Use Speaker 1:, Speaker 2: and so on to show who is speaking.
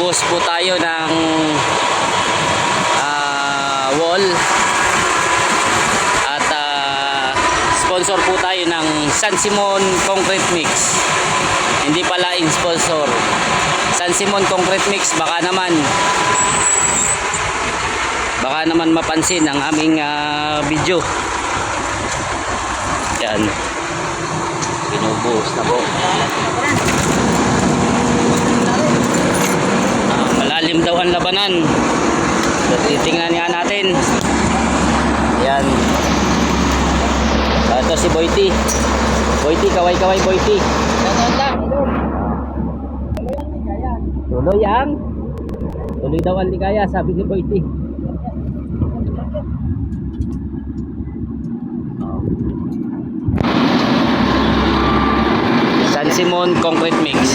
Speaker 1: Magbubuhos po tayo ng wall at sponsor po tayo ng San Simon Concrete Mix. Hindi pala in-sponsor. San Simon Concrete Mix, baka naman mapansin ang aming video. Yan. Binubuhos na po. Malalim daw ang labanan. Titingnan nga natin. Yan. Ito si Boyti. Boyti, kaway-kaway Boyti. Tuloy ang. Tuloy daw ang ligaya, sabi ni Boyti. San Simon Concrete Mix.